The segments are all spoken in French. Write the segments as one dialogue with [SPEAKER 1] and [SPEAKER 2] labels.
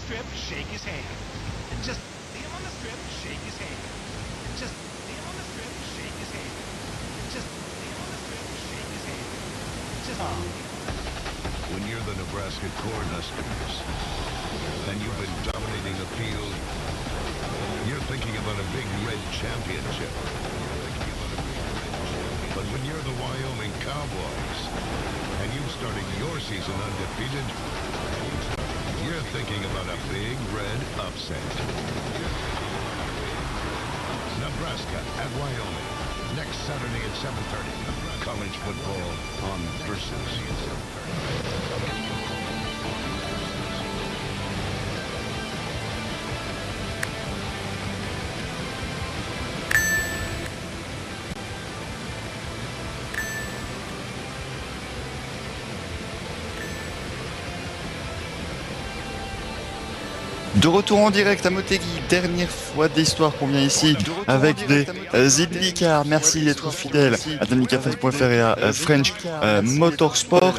[SPEAKER 1] When you're the Nebraska Cornhuskers, and you've been dominating the field, you're thinking about a big red championship. But when you're the Wyoming Cowboys, and you've started your season undefeated, you're thinking about a big red upset. Nebraska at Wyoming, next Saturday at 7:30. College football on Versus.
[SPEAKER 2] De retour en direct à Motegi, dernière fois de l'histoire qu'on vient ici avec des Ziplicars. Merci d'être fidèle à danicafest.fr et à French Motorsport.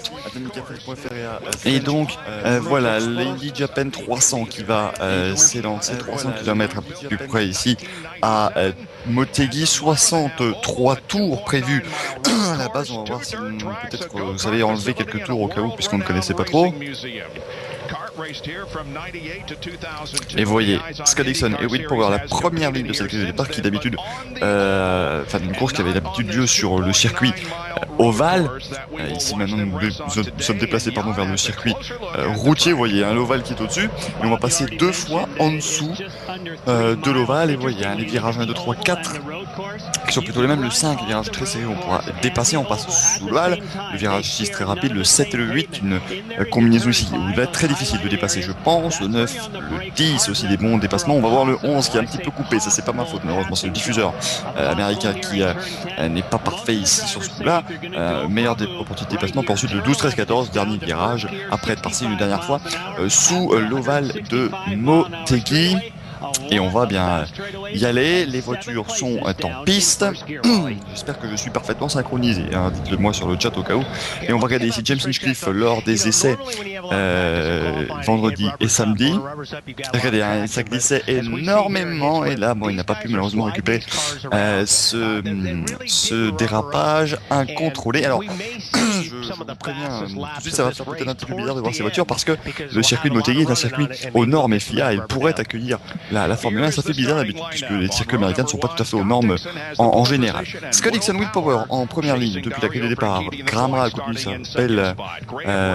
[SPEAKER 2] Et donc voilà, Lady Japan 300 qui va s'élancer, 300 km un peu plus près ici à Motegi, 63 tours prévus. À la base, on va voir si peut-être vous savez enlever quelques tours au cas où, puisqu'on ne connaissait pas trop. Et vous voyez, Scott Dixon et Will Power, la première ligne de cette grille de départ qui d'habitude, enfin d'une course qui avait l'habitude lieu sur le circuit ovale. Ici maintenant nous sommes déplacés vers le circuit routier, vous voyez, l'ovale qui est au-dessus. Et on va passer deux fois en dessous de l'ovale. Et vous voyez, les virages 1, 2, 3, 4 qui sont plutôt les mêmes. Le 5, virage très serré, on pourra dépasser, on passe sous l'ovale. Le virage 6 très rapide, le 7 et le 8, une combinaison ici où il va être très difficile de dépasser, je pense. Le 9, le 10 aussi des bons dépassements. On va voir le 11 qui est un petit peu coupé, ça c'est pas ma faute malheureusement, c'est le diffuseur américain qui n'est pas parfait ici sur ce coup-là. Meilleure opportunité de dépassement. Pour ensuite le 12, 13, 14, dernier virage après être passé une dernière fois sous l'ovale de Motegi. Et on va bien y aller. Les voitures sont en piste. J'espère que je suis parfaitement synchronisé, hein. Dites-le moi sur le chat au cas où. Et on va regarder ici James Hinchcliffe lors des essais vendredi et samedi. Regardez, hein, ça glissait énormément. Et là, bon, il n'a pas pu malheureusement récupérer ce dérapage incontrôlé. Alors, je vous préviens, tout de suite, ça va faire peut-être un petit peu bizarre de voir ces voitures parce que le circuit de Motegi est un circuit aux normes FIA. Il pourrait accueillir la Formule 1, ça fait bizarre d'habitude puisque les circuits américains ne sont pas tout à fait aux normes en général. Scott Dixon, Will Power en première ligne depuis la grille de départ. Graham Rahal continue sa belle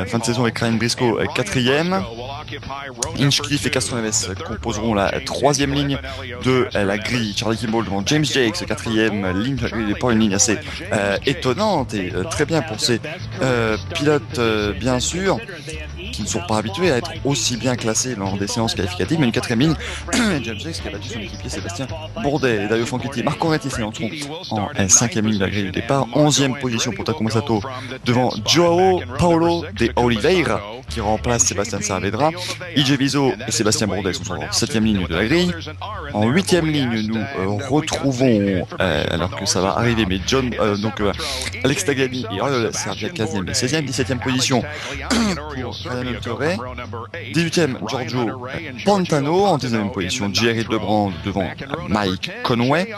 [SPEAKER 2] fin de saison avec Ryan Briscoe quatrième. Hinchcliffe et Castroneves composeront la troisième ligne de la grille. Charlie Kimball devant James Jakes, quatrième ligne de la grille de départ, une ligne assez étonnante et très bien pour ces pilotes bien sûr qui ne sont pas habitués à être aussi bien classés lors des séances qualificatives, mais une quatrième ligne, James Jakes qui a battu son équipier Sébastien Bourdet, Dario Franchitti, Marco Rennetti s'élanceront en cinquième ligne de la grille de départ, 11e position pour Takuma Sato devant Joao Paulo de Oliveira qui remplace Sébastien Saavedra, IJ Viso et Sébastien Bourdet sont en 7e ligne de la grille. En 8e ligne, nous retrouvons, alors que ça va arriver, mais Alex Tagliani et Oriol Sergia 15e et 16e, 17e position pour Ryan Torre, 18e Giorgio Pantano, en 19e position Jerry Lebrand devant Mike Conway,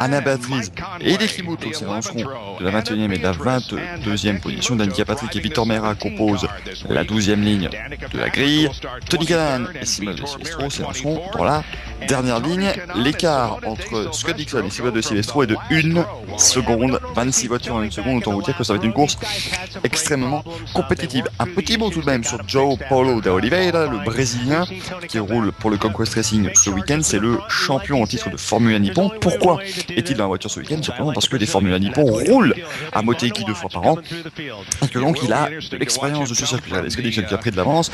[SPEAKER 2] Anna Beatriz et Hideki Muto s'élanceront de la 21e et de la 22e position. Danica Patrick et Victor Meira composent la 12e ligne de la grille. Tony Kanaan et Simon de Silvestro s'élanceront dans la dernière ligne. L'écart entre Scott Dixon et Simon de Silvestro est de 1 seconde, 26 voitures en 1 seconde. Autant vous dire que ça va être une course extrêmement compétitive. Un petit mot tout de même sur Joao Paulo de Oliveira, le Brésilien qui roule pour le Conquest Racing ce week-end. C'est le champion en titre de Formula Nippon. Pourquoi est-il dans la voiture ce week-end? Simplement parce que les Formula Nippon roulent à Motegi 2 fois par an et que donc il a de l'expérience de ce circuit. Est-ce que Dixon qui a pris de l'avance?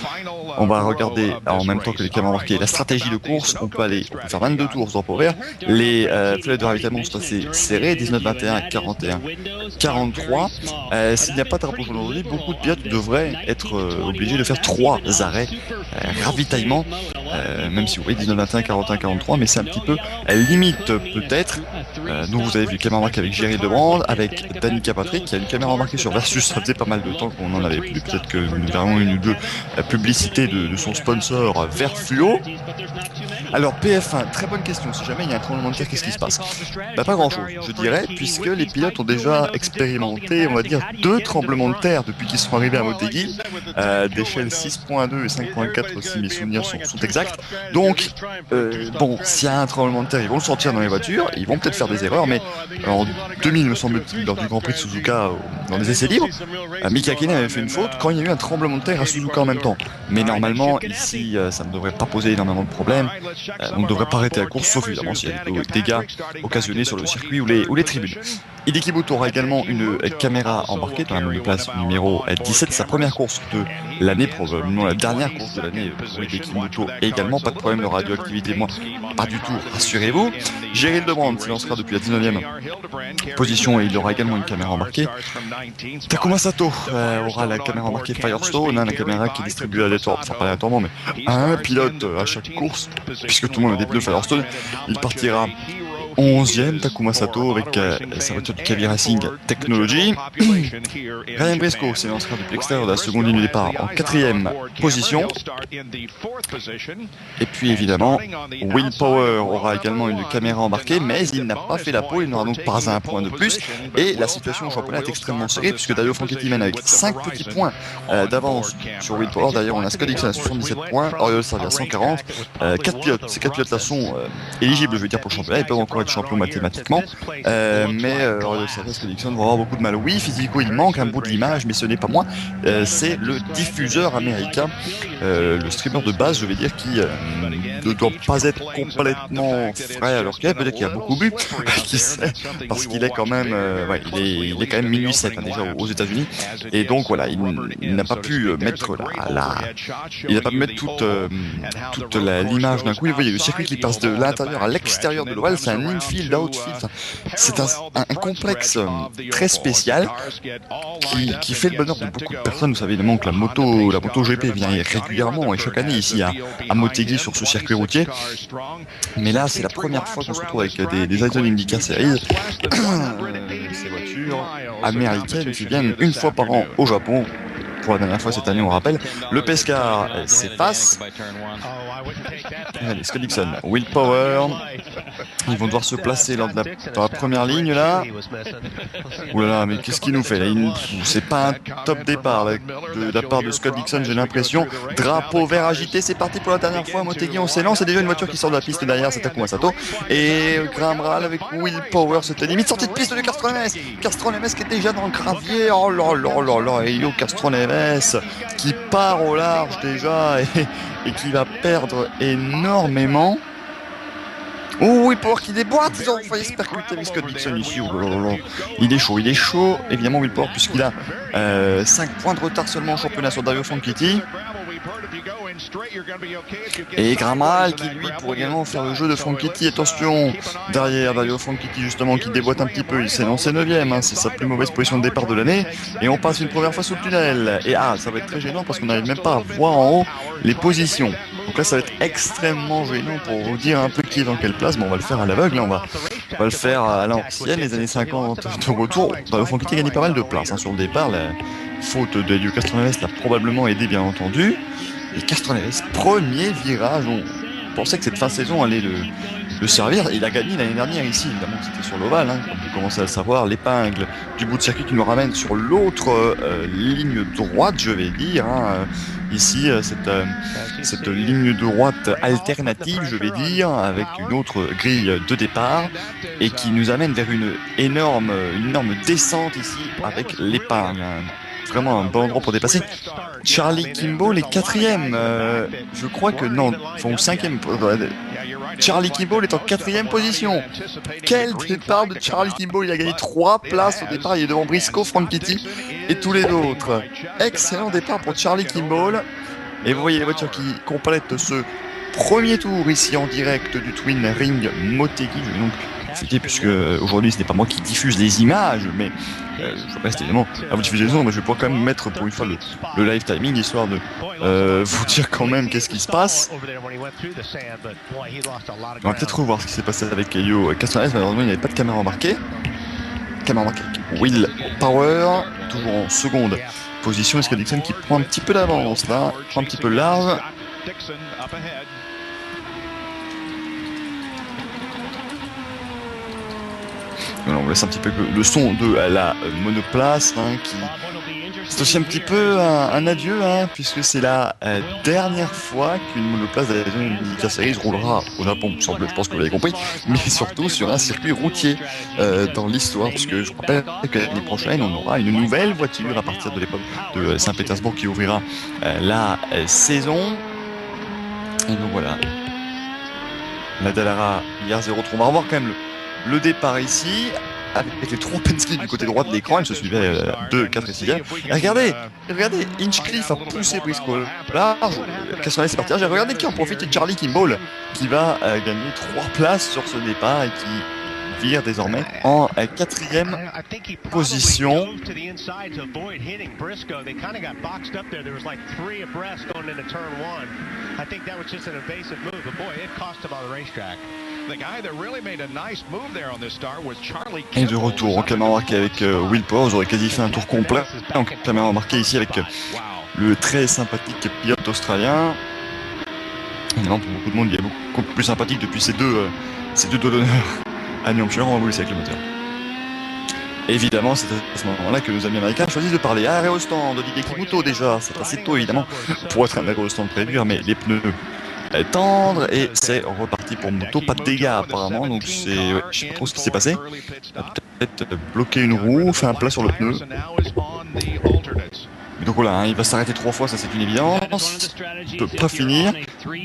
[SPEAKER 2] On va regarder en même temps que les caméras marquées la stratégie de course. On peut faire 22 tours sans courir. Les fenêtres de ravitaillement sont assez serrées, 19, 21, 41, 43. S'il n'y a pas de drapeau aujourd'hui, beaucoup de pilotes devraient être obligés de faire 3 arrêts ravitaillement même si vous voyez 19-21, 41-43, mais c'est un petit peu limite peut-être. Donc vous avez vu caméra embarquée avec Jerry Debrand, avec Danica Patrick, qui a une caméra embarquée sur Versus, ça faisait pas mal de temps qu'on en avait plus, peut-être que nous verrons une ou deux publicités de son sponsor Vert Fluo. Alors PF1, très bonne question, si jamais il y a un tremblement de terre, qu'est-ce qui se passe? Pas grand chose, je dirais, puisque les pilotes ont déjà expérimenté, on va dire, 2 tremblements de terre depuis qu'ils sont arrivés à Motegi, d'échelle 6.2 et 5.4 si mes souvenirs sont exacts. Donc, bon, s'il y a un tremblement de terre, ils vont le sortir dans les voitures, ils vont peut-être faire des erreurs, mais en 2000, me semble-t-il, lors du Grand Prix de Suzuka, dans les essais libres, Mika Hakkinen avait fait une faute quand il y a eu un tremblement de terre à Suzuka en même temps. Mais normalement, ici, ça ne devrait pas poser énormément de problèmes. On ne devrait pas arrêter la course, sauf évidemment s'il y a des dégâts occasionnés sur le circuit ou les tribunes. Hideki Muto aura également une caméra embarquée dans la monoplace numéro 17, sa première course de l'année, probablement la dernière course de l'année pour Hideki Muto également, pas de problème de radioactivité, moi, pas du tout, rassurez-vous. Jerry Debrand s'élancera depuis la 19e position et il aura également une caméra embarquée. Takuma Sato aura la caméra embarquée Firestone, la caméra qui distribue aléatoirement, enfin pas aléatoirement, mais à un pilote à chaque course, puisque tout le monde a des pneus Firestone. Il partira 11e, Takuma Sato, avec sa voiture de Kavi Racing Technology. Ryan Briscoe s'élancera depuis l'extérieur de la seconde ligne de départ en 4e position. Et puis évidemment, Will Power aura également une caméra embarquée, mais il n'a pas fait la pole, il n'aura donc pas un point de plus. Et la situation au championnat est extrêmement serrée, puisque Dario Franchitti mène avec 5 petits points d'avance sur Will Power. D'ailleurs, on a Scott Dixon à 77 points, Oriol Servia à 140. 4 pilotes, ces 4 pilotes-là sont éligibles, je veux dire, pour le championnat, ils peuvent encore être champions mathématiquement, mais Oriol Servia et Scott Dixon vont avoir beaucoup de mal. Oui, physiquement, il manque un bout de l'image, mais ce n'est pas moi, c'est le diffuseur américain, le streamer de base, je vais dire, qui ne doit pas être complètement frais à leur cas, peut-être qu'il a beaucoup bu, qui sait, parce qu'il est quand même, il est quand même minuit 7 déjà aux États-Unis, et donc voilà, il n'a pas pu mettre il n'a pas pu mettre toute l'image d'un coup. Vous voyez le circuit qui passe de l'intérieur à l'extérieur de l'ovale, c'est un infield, outfield, c'est un complexe très spécial qui fait le bonheur de beaucoup de personnes. Vous savez évidemment que la moto GP vient régulièrement et chaque année ici à Motegi sur ce circuit routier, mais là c'est la première fois qu'on se retrouve avec des Arizona IndyCar Series, ces voitures américaines qui viennent une fois par an au Japon. Pour la dernière fois cette année, on rappelle, le Pescar s'efface. Allez, Scott Dixon, Will Power, ils vont devoir se placer dans la première ligne là. Ouh là là, mais qu'est-ce qu'il nous fait là? C'est pas un top départ là, de la part de Scott Dixon, j'ai l'impression. Drapeau vert agité, c'est parti pour la dernière fois. Motegi, on s'élance, c'est déjà une voiture qui sort de la piste derrière, c'est Takuma Sato. Et Graham Rahal avec Will Power, c'était limite sortie de piste de Castro Neves. Castro Neves qui est déjà dans le gravier. Oh là là là là, et yo Castro Neves qui part au large déjà et qui va perdre énormément. Oh oui, Power qui déboîte, ils ont failli se percuter avec Scott Dixon ici. Oh là là là. Il est chaud, évidemment Will Power, puisqu'il a 5 points de retard seulement au championnat sur Dario Franchitti. Et Graham Rahal qui lui pourrait également faire le jeu de Franchitti. Attention, derrière Dario Franchitti justement qui déboîte un petit peu, il s'est lancé 9ème, c'est sa plus mauvaise position de départ de l'année. Et on passe une première fois sous le tunnel. Et ça va être très gênant parce qu'on n'arrive même pas à voir en haut les positions. Donc là ça va être extrêmement gênant pour vous dire un peu qui est dans quelle place. Bon, on va le faire à l'aveugle, on va le faire à l'ancienne, les années 50 de retour. Dario Franchitti a gagné pas mal de place sur le départ. La faute de Helio Castroneves l'a probablement aidé, bien entendu. Et Castroneves, premier virage, on pensait que cette fin de saison allait le servir. Il a gagné l'année dernière ici, évidemment c'était sur l'ovale, comme vous commencez à le savoir, l'épingle du bout de circuit qui nous ramène sur l'autre ligne droite, je vais dire. Ici, cette ligne droite alternative, je vais dire, avec une autre grille de départ, et qui nous amène vers une énorme descente ici avec l'épingle. Vraiment un bon endroit pour dépasser. Charlie Kimball est 4ème. Je crois que non, enfin 5ème. Charlie Kimball est en 4ème position. Quel départ de Charlie Kimball! Il a gagné 3 places au départ. Il est devant Briscoe, Franchitti et tous les autres. Excellent départ pour Charlie Kimball. Et vous voyez les voitures qui complètent ce premier tour ici en direct du Twin Ring Motegi. Je vais donc profiter puisque aujourd'hui ce n'est pas moi qui diffuse les images, mais je reste évidemment à vous diffuser les sons, mais je vais pouvoir quand même mettre pour une fois le live timing histoire de vous dire quand même qu'est-ce qui se passe. On va peut-être revoir ce qui s'est passé avec Helio Castroneves. Malheureusement il n'y avait pas de caméra embarquée. Will Power, toujours en seconde position. Est-ce que Dixon qui prend un petit peu d'avance là, prend un petit peu large. Alors, on laisse un petit peu le son de la monoplace qui... C'est aussi un petit peu un adieu, puisque c'est la dernière fois qu'une monoplace de la IndyCar Series roulera au Japon, semble, je pense que vous l'avez compris, mais surtout sur un circuit routier dans l'histoire, puisque je rappelle que l'année prochaine, on aura une nouvelle voiture à partir de l'époque de Saint-Pétersbourg qui ouvrira la saison. Et donc voilà, la Dallara IR03, on va revoir quand même le départ ici, avec les trois Penske du côté droit de l'écran, ils se suivaient 2, 4 et 6. Regardez, Hinchcliffe a poussé Briscoe large, Castroneves est parti. J'ai regardé qui en profite, Charlie Kimball, qui va gagner 3 places sur ce départ et qui vire désormais en 4e position. Et de retour en caméra embarquée avec Will Power, j'aurais quasi fait un tour complet en caméra embarquée ici avec le très sympathique pilote australien. Évidemment, pour beaucoup de monde, il est beaucoup plus sympathique depuis ces deux doigts d'honneur à New Hampshire. On va vous laisser avec le moteur. Évidemment, c'est à ce moment-là que nos amis américains choisissent de parler. Arrêt au stand de Didier Kimoto déjà, c'est assez tôt évidemment pour être un arrêt au stand prévu, mais les pneus tendre et c'est reparti pour Moto, pas de dégâts apparemment, donc c'est, je sais pas trop ce qui s'est passé, peut-être bloqué une roue, fait un plat sur le pneu. Mais donc voilà, il va s'arrêter 3 fois, ça c'est une évidence. Il peut pas finir.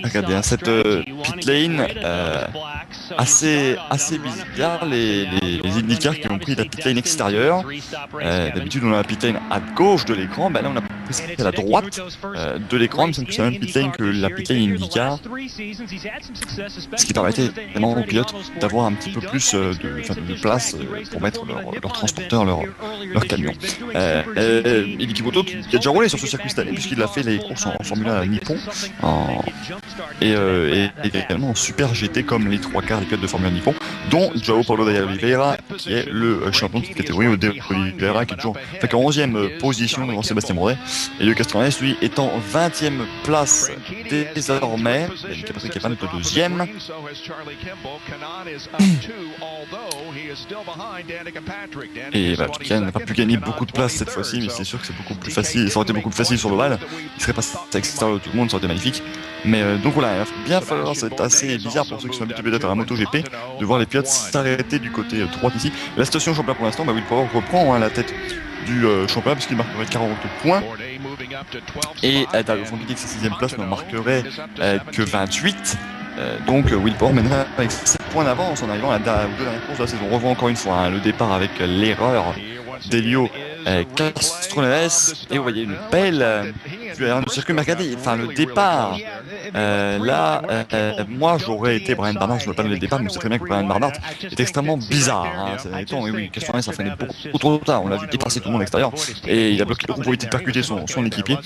[SPEAKER 2] Regardez, cette pit lane assez bizarre, les IndyCar qui ont pris la pit lane extérieure. D'habitude on a la pit lane à gauche de l'écran, là on a pris celle à la droite de l'écran, il me semble que c'est la même pit lane que la pit lane IndyCar. Ce qui permettait évidemment aux pilotes d'avoir un petit peu plus de place pour mettre leur transporteur, leur camion. Hideki Kimoto qui a déjà roulé sur ce circuit cette année puisqu'il a fait les courses en Formula Nippon et également en Super GT comme les 3/4 des pilotes de Formula Nippon, dont João Paulo da Oliveira qui est le champion de cette catégorie, au Oliveira qui est toujours en 11e position devant Sébastien Bourdais, et le Castroneves lui est en 20e place désormais. Il est capable de 2e. Et Piquet n'a pas pu gagner beaucoup de place cette fois-ci, mais c'est sûr que c'est beaucoup plus facile, ça aurait été beaucoup plus facile sur l'ovale, il serait passé à l'extérieur de tout le monde, ça aurait été magnifique. Mais donc voilà, il va bien falloir, c'est assez bizarre pour ceux qui sont habitués peut-être à la MotoGP, de voir les pilotes s'arrêter du côté droit ici. La station championnat pour l'instant, Will Power reprend la tête du championnat puisqu'il marquerait 40 points. Et Dario Fonditti, sa 6e place, ne marquerait que 28. Donc Will Power mènerait avec 7 points d'avance en arrivant à la 2 dernières courses de la saison. On revoit encore une fois le départ avec l'erreur d'Helio Castroneves, et vous voyez une belle vue aérienne du circuit. Mais regardez, le départ là, moi j'aurais été Brian Barnard, je ne veux pas donner le départ, mais c'est très bien que Brian Barnard est extrêmement bizarre ces derniers temps. Et oui, Castroneves a freiné beaucoup trop tard, on l'a vu dépasser tout le monde à l'extérieur et il a bloqué le roue pour éviter de percuter son équipier.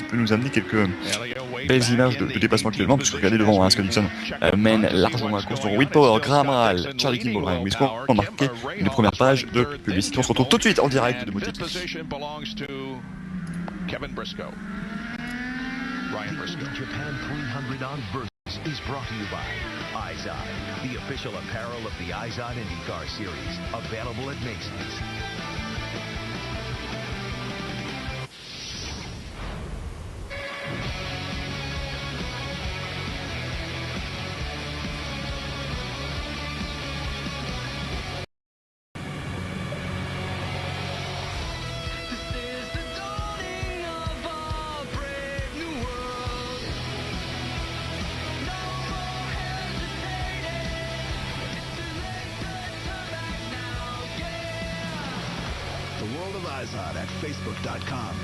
[SPEAKER 2] Peut nous amener quelques belles images de dépassement actuellement, puisque regardez devant, Scott Dixon mène largement la course. Donc Will Power, Graham Rahal, Charlie Kimball, Ryan Briscoe ont marqué une première page de publicité. On se retrouve tout de suite en direct de Motegi.
[SPEAKER 3] Kevin Briscoe. Ryan Briscoe. Japan 300 on Versus is brought to you by Izod, the official apparel of the Izod IndyCar Series, available at Macy's. world of Izod at facebook.com.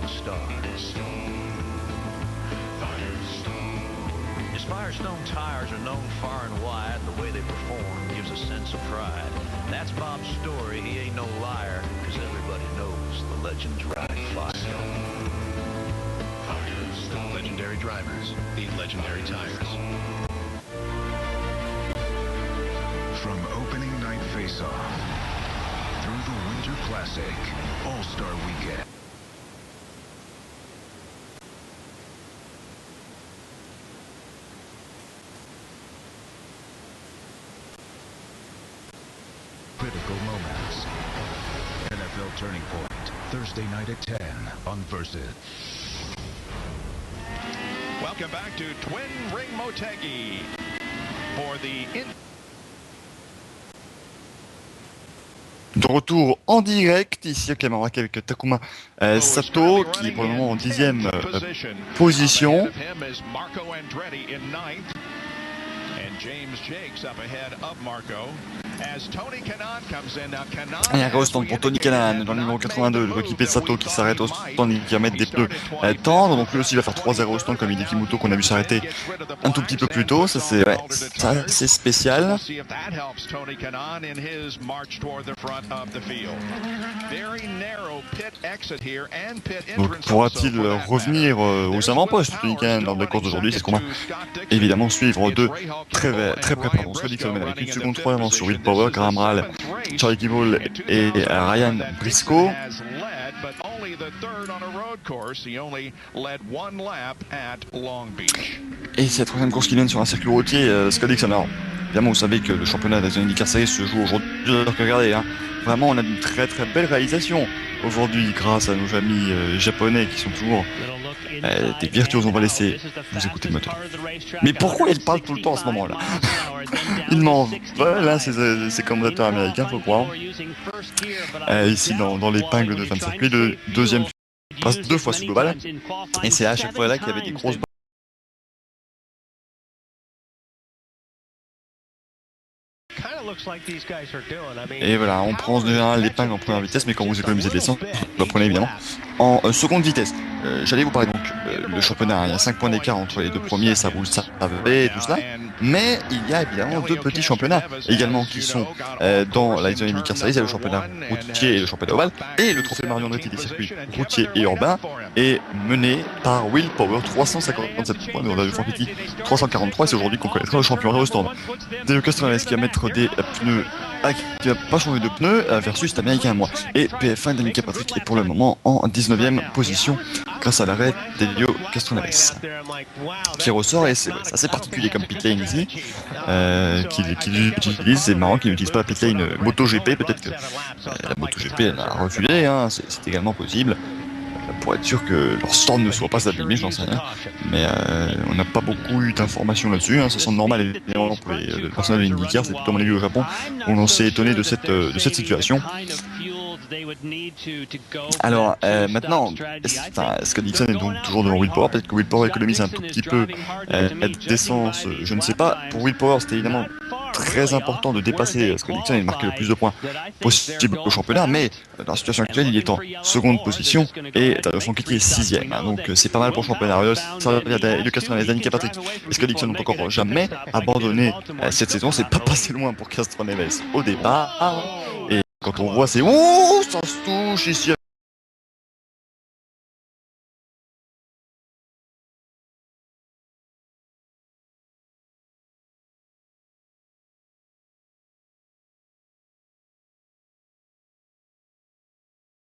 [SPEAKER 3] Stars. His Firestone tires are known far and wide. The way they perform gives a sense of pride. That's Bob's story. He ain't no liar, because everybody knows the legends ride Firestone. Legendary drivers need legendary tires. From opening night face-off through the Winter Classic, All-Star Weekend. Critical moments. NFL Turning Point, Thursday night at 10 on Versus.
[SPEAKER 4] Welcome back to Twin Ring Motegi for the
[SPEAKER 2] De retour en direct ici à Kamaraki avec Takuma Sato qui est pour le moment en 10e position. Il y a un re-stand pour Tony Kanaan dans le numéro 82, le coéquipier de Sato qui s'arrête au stand et qui va mettre des pneus tendres. Donc lui aussi il va faire 3-0 au stand comme Hidekimoto qu'on a vu s'arrêter un tout petit peu plus tôt. Ça c'est spécial. Donc pourra-t-il revenir aux avant-postes Tony Kanaan lors de la course d'aujourd'hui? C'est ce qu'on va évidemment suivre de très près. Pardon, Scott Dixon avec une seconde 3 avance sur Will Power, Graham Rahal, Charlie Kimball et Ryan Briscoe. Et c'est la troisième course qui vient sur un circuit routier, Scott Dixon. Alors, évidemment, vous savez que le championnat des IndyCar Series se joue aujourd'hui. Alors que regardez, hein, vraiment, on a une très belle réalisation aujourd'hui grâce à nos amis japonais qui sont toujours des virtuoses. On va laisser vous écouter le moteur. Mais pourquoi il parle tout le temps à ce moment-là? Il m'en veulent, hein, ces commentateurs américains, faut croire. Ici, dans l'épingle de fin de circuit, le deuxième passe 2 fois sous l'ovale. Et c'est à chaque fois là qu'il y avait des grosses. Et voilà, on prend en général l'épingle en première vitesse, mais quand vous économisez de l'essence, vous la prenez évidemment en seconde vitesse. J'allais vous parler donc le championnat, il y a 5 points d'écart entre les deux premiers, ça vous le savez, tout cela. Mais il y a évidemment 2 petits championnats également qui sont dans la IndyCar Series, il y a le championnat routier et le championnat ovale, et le trophée Mario Andretti des circuits routiers et urbains est mené par Will Power, 357 points, de Franchitti 343, et c'est aujourd'hui qu'on connaîtra le champion au stand. Dale Castroneves qui va mettre des pneus, qui va pas changer de pneus versus cet américain à moi. Et PF1 Danica Patrick est pour le moment en 19e position grâce à l'arrêt d'Elio Castroneves qui ressort, et c'est assez particulier comme pit lane ici qu'il utilise. C'est marrant qu'il n'utilise pas la pit lane MotoGP, peut-être que la MotoGP elle a refusé, hein, c'est également possible, pour être sûr que leur stand ne soit pas abîmé, j'en sais rien. Mais on n'a pas beaucoup eu d'informations là-dessus, hein. Ça semble normal évidemment pour le personnel de l'IndyCar, c'est plutôt à mon avis au Japon où on s'est étonné de cette situation. Alors maintenant, Scott Dixon est donc toujours devant Will Power. Peut-être que Will Power économise un tout petit peu d'essence, je ne sais pas. Pour Will Power, c'était évidemment très important de dépasser Scott Dixon et de marquer le plus de points possible au championnat, mais dans la situation actuelle, il est en seconde position et Franchitti est 6ème. Hein, donc c'est pas mal pour le championnat. Le Castroneves, Danica Patrick et Scott Dixon n'ont encore jamais abandonné cette saison. C'est pas passé loin pour Castroneves au départ. Et quand on voit, c'est ouh, ça se touche ici